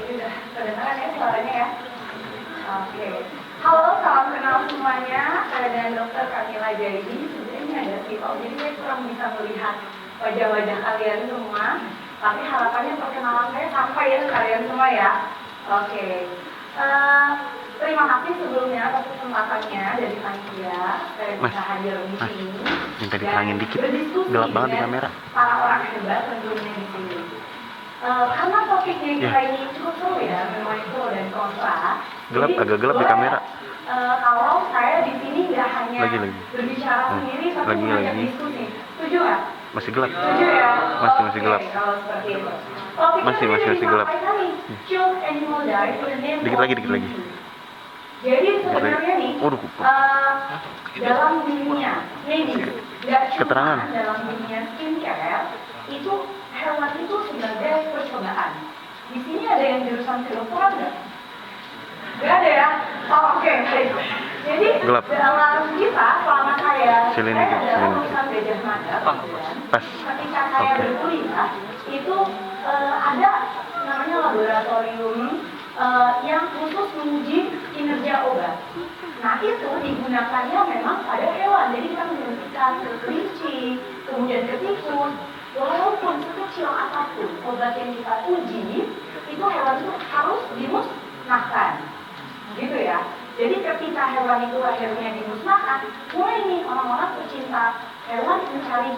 Jadi udah kedengeran ya suaranya ya. Oke. Halo, salam kenal semuanya. Saya dengan Dr. Kamila Jaidi. Sebenarnya ada video, jadi saya kurang bisa melihat wajah-wajah kalian semua. Tapi harapannya perkenalan saya sampai ya kalian semua ya. Oke. Terima kasih sebelumnya atas kesempatannya dari panitia. Saya bisa hadir di sini. Minta diterangin dikit, gelap banget di kamera. Para orang hebat tentunya di sini. Karena topiknya kita ini cukup seru ya, menuai pro dan kontra. Gelap, jadi, agak gelap di kamera. Kalau saya di sini nggak hanya berbicara sendiri, tapi mengajak diskusi. Setuju nggak? Masih gelap. Setuju ya? Masih gelap. Kalau seperti itu. Masih gelap. Dikit lagi. Jadi sebenarnya nih, dalam dunia keterangan dalam dunia skincare itu hewan itu sebagai percobaan. Di sini ada yang jurusan kedokteran nggak? Nggak ada ya? Oh, oke. Jadi gelap. dalam kita selama saya adalah lulusan Gajah Mada, pas. ketika saya berkuliah itu ada namanya laboratorium yang khusus menguji kinerja obat. Nah itu digunakannya memang pada hewan. Jadi kita menyuntikkan ke kelinci, kemudian ke tikus. Walaupun sekecil apapun obat yang kita uji, itu hewan itu harus dimusnahkan. Gitu ya. Jadi ketika hewan itu akhirnya dimusnahkan, mulai nih orang-orang pecinta hewan mencari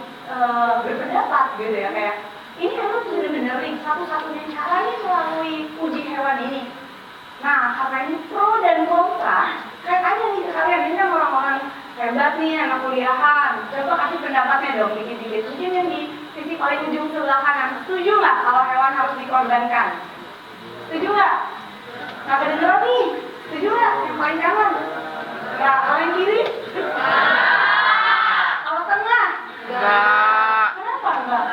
berpendapat gitu ya, kayak ini hewan benar-benar satu-satunya caranya melalui uji hewan ini. Nah, karena ini pro dan kontra, saya tanya nih ke kalian, ini kan orang-orang hebat nih, anak kuliahan. Coba kasih pendapatnya dong, dikit-dikit. Mungkin yang di sisi paling ujung sebelah kanan, setuju nggak kalau hewan harus dikorbankan? Setuju nggak? Nggak kedengeran nih, setuju nggak? Yang paling kanan? Ya, kalau yang kiri? Kalau tengah? Nggak. Kenapa enggak?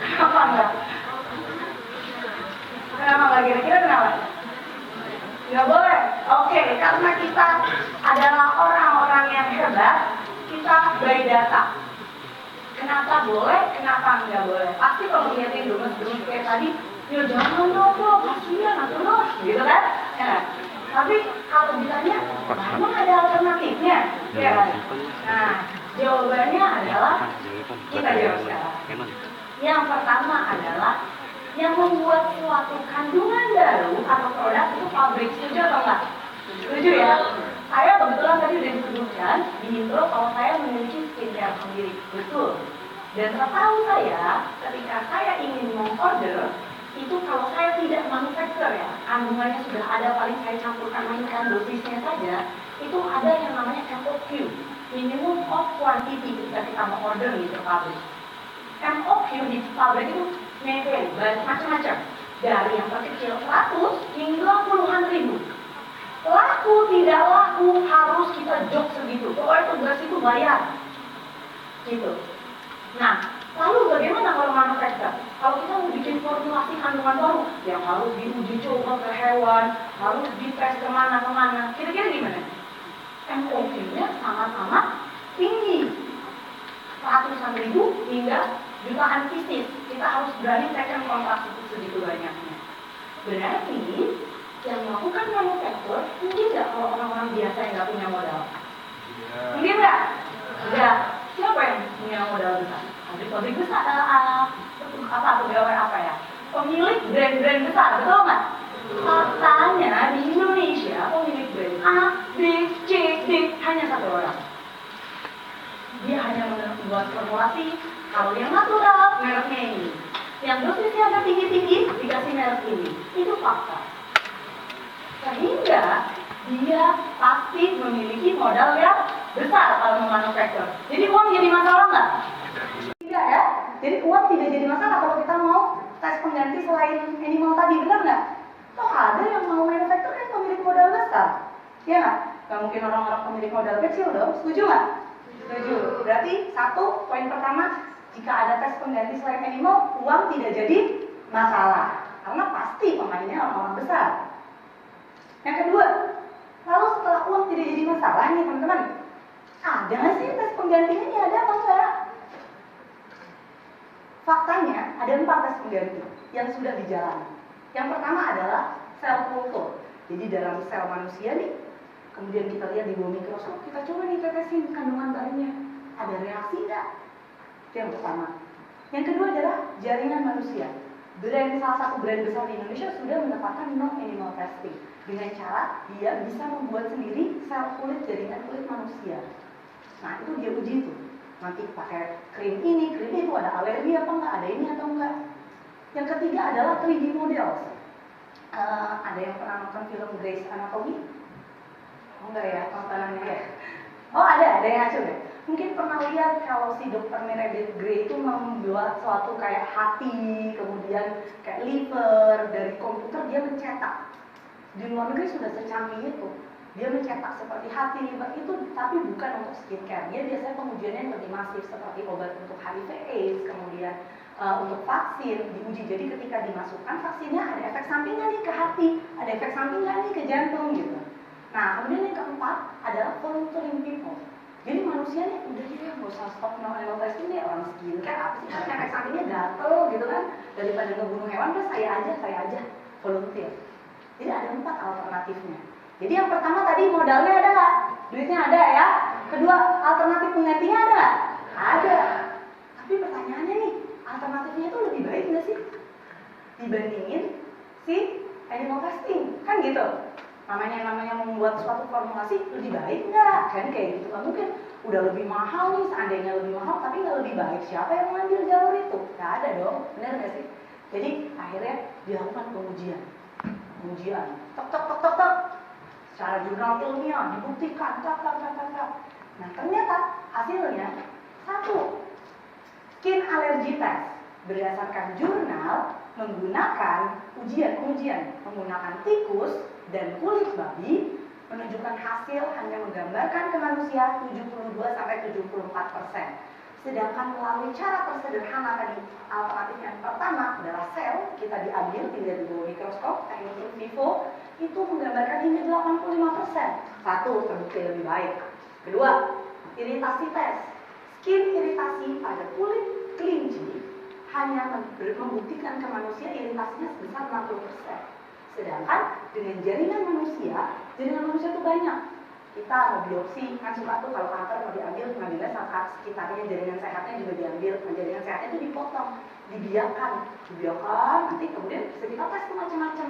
Kenapa enggak? Kenapa enggak? Kira-kira kenapa? Nggak boleh? Oke, karena kita adalah orang-orang yang hebat, kita by data. Kenapa boleh, kenapa nggak boleh? Pasti kalau lihatin gemes-gemes kayak tadi, ya jangan dong, kasihan atau loh, gitu kan? Ya. Tapi kalau ditanya, emang ada alternatifnya? Ya kan? Nah, jawabannya adalah, kita jawab sekarang. Yang pertama adalah, yang membuat suatu kandungan baru atau produk itu pabrik. Setuju atau enggak? Setuju ya? Saya kebetulan tadi udah disebutkan di intro kalau saya memiliki skincare sendiri. Betul. Dan setahu saya, ketika saya ingin mengorder, itu kalau saya tidak manufaktur ya, kandungannya sudah ada, paling saya campurkan mainkan dosisnya saja, itu ada yang namanya MOQ, minimum of quantity ketika kita mau order gitu pabrik. MOQ di pabrik itu macam-macam, dari yang terkecil 100 hingga puluhan ribu. Laku tidak laku harus kita jok segitu. Pokoknya tugas itu bayar, gitu. Nah, lalu bagaimana kalau manufaktur? Kalau kita mau bikin formulasi kandungan baru, yang harus diuji coba ke hewan, harus dites kemana-kemana, kira-kira gimana? MOQ-nya sangat-sangat tinggi, ratusan ribu hingga jutaan pieces. Kita harus berani tekan kontrak itu segitu banyaknya. Berarti yang melakukan manufaktur mungkin nggak kalau orang-orang biasa yang nggak punya modal? Mungkin nggak? Nggak. Siapa yang punya modal besar? Pabrik besar, pegawai apa ya? Pemilik brand-brand besar, betul nggak? Faktanya di Indonesia pemilik brand A, B, C, D hanya satu orang. Dia hanya membuat formulasi, kalau yang natural mereknya ini, yang dosisnya agak tinggi-tinggi dikasih merek ini. Itu fakta. Sehingga dia pasti memiliki modal yang besar kalau memanufaktur. Jadi uang jadi masalah nggak? Tidak ya. Jadi uang tidak jadi masalah kalau kita mau tes pengganti selain animal tadi, benar nggak? Toh ada yang mau manufaktur kan pemilik modal besar, ya nggak? Nggak mungkin orang-orang pemilik modal kecil dong. Setuju nggak? Setuju. Berarti satu poin pertama, jika ada tes pengganti selain animal, uang tidak jadi masalah karena pasti pemainnya orang-orang besar. Yang kedua, lalu setelah uang tidak jadi masalah nih teman-teman, ada nggak sih tes penggantinya? Ini ada apa enggak? Faktanya ada 4 tes pengganti yang sudah dijalani. Yang pertama adalah sel kultur. Jadi dalam sel manusia nih, kemudian kita lihat di bawah mikroskop, kita coba nih tetesin kandungan barunya. Ada reaksi nggak? Itu yang pertama. Yang kedua adalah jaringan manusia. Salah satu brand besar di Indonesia sudah menetapkan no animal testing dengan cara dia bisa membuat sendiri sel kulit jaringan kulit manusia. Nah itu dia uji tuh. Nanti pakai krim ini, krim itu, ada alergi apa enggak, ada ini atau enggak. Yang ketiga adalah 3D models. Ada yang pernah nonton film Grey's Anatomy? Oh enggak ya, tontonannya ya? Oh ada yang ngaco deh. Mungkin pernah lihat kalau si dokter Meredith Grey itu membuat suatu kayak hati, kemudian kayak liver, dari komputer dia mencetak. Di luar negeri sudah secanggih itu. Dia mencetak seperti hati, liver itu, tapi bukan untuk skincare. Dia biasanya pengujiannya yang lebih masif seperti obat untuk HIV/AIDS, kemudian untuk vaksin diuji. Jadi ketika dimasukkan vaksinnya ada efek sampingnya nih ke hati, ada efek sampingnya nih ke jantung gitu. Nah kemudian yang keempat adalah volunteering people. Jadi manusia nih udah ya nggak usah stop no animal testing deh, orang skincare apa sih, kan efek sampingnya gatel gitu kan, daripada ngebunuh hewan udah saya aja volunteer. Jadi ada 4 alternatifnya. Jadi yang pertama tadi modalnya ada nggak? Duitnya ada ya. Kedua, alternatif penggantinya ada nggak? Ada. Tapi pertanyaannya nih, alternatifnya itu lebih baik nggak sih dibandingin si animal testing? Kan gitu. Namanya membuat suatu formulasi lebih baik nggak? Kan kayak gitu. Nggak mungkin udah lebih mahal nih, seandainya lebih mahal tapi nggak lebih baik. Siapa yang mengambil jalur itu? Nggak ada dong. Benar nggak sih? Jadi akhirnya dilakukan pengujian. Tok. Secara jurnal ilmiah dibuktikan, Nah ternyata hasilnya 1, skin allergy test berdasarkan jurnal menggunakan pengujian menggunakan tikus dan kulit babi menunjukkan hasil hanya menggambarkan ke manusia 72-74%. Sedangkan melalui cara tersederhana tadi, alternatif yang pertama adalah sel, kita diambil, dilihat di bawah mikroskop, teknik in vivo, itu menggambarkan hingga 85%. 1, terbukti lebih baik. Kedua, iritasi tes. Skin iritasi pada kulit kelinci hanya membuktikan ke manusia iritasinya sebesar 60%. Sedangkan dengan jaringan manusia itu banyak. Kita mau biopsi, kan suka tuh kalau kanker mau diambil, pengambilnya saat sekitarnya, jaringan sehatnya juga diambil, jaringan sehatnya itu dipotong, dibiarkan, nanti kemudian bisa kita tes tuh macam-macam.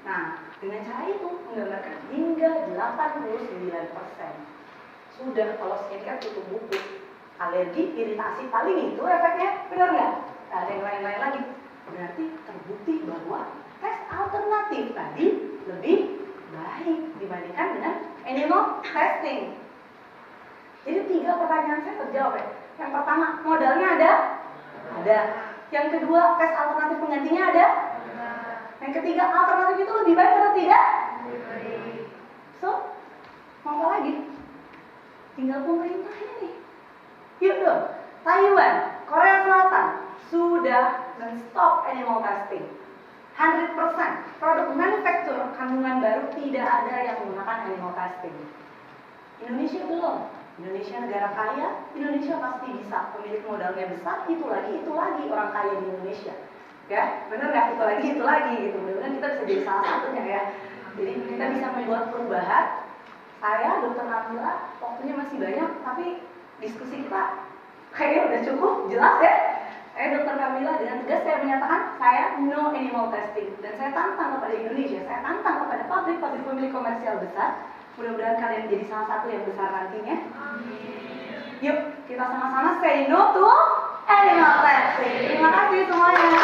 Nah, dengan cara itu menggambarkan hingga 89%. Sudah kalau skincare tutup buku, alergi, iritasi paling itu efeknya, benar nggak? Nggak ada yang lain-lain lagi. Berarti terbukti bahwa tes alternatif tadi lebih baik dibandingkan dengan animal testing. Jadi 3 pertanyaan saya terjawab ya. Yang pertama, modalnya ada? Ada. Yang kedua, tes alternatif penggantinya ada? Yang ketiga, alternatif itu lebih baik atau tidak? Lebih baik. So, mau apa lagi? Tinggal pemerintahnya nih. Yuk dong, Taiwan, Korea Selatan sudah men-stop animal testing. 100% produk manufaktur kandungan baru tidak ada yang menggunakan animal testing. Indonesia belum. Indonesia negara kaya, Indonesia pasti bisa. Pemilik modalnya besar, itu lagi orang kaya di Indonesia. Ya, bener nggak? Itu lagi gitu. Mudah-mudahan kita bisa jadi salah satunya ya. Jadi kita bisa membuat perubahan. Saya, Dr. Nabila, waktunya masih banyak, tapi diskusi kita kayaknya udah cukup, jelas ya. Dr. Kamila dengan tegas saya menyatakan saya no animal testing, dan saya tantang kepada Indonesia, saya tantang kepada pabrik pemilik komersial besar. Mudah-mudahan kalian jadi salah satu yang besar nantinya. Amin. Yuk kita sama-sama say no to animal testing. Terima kasih semuanya.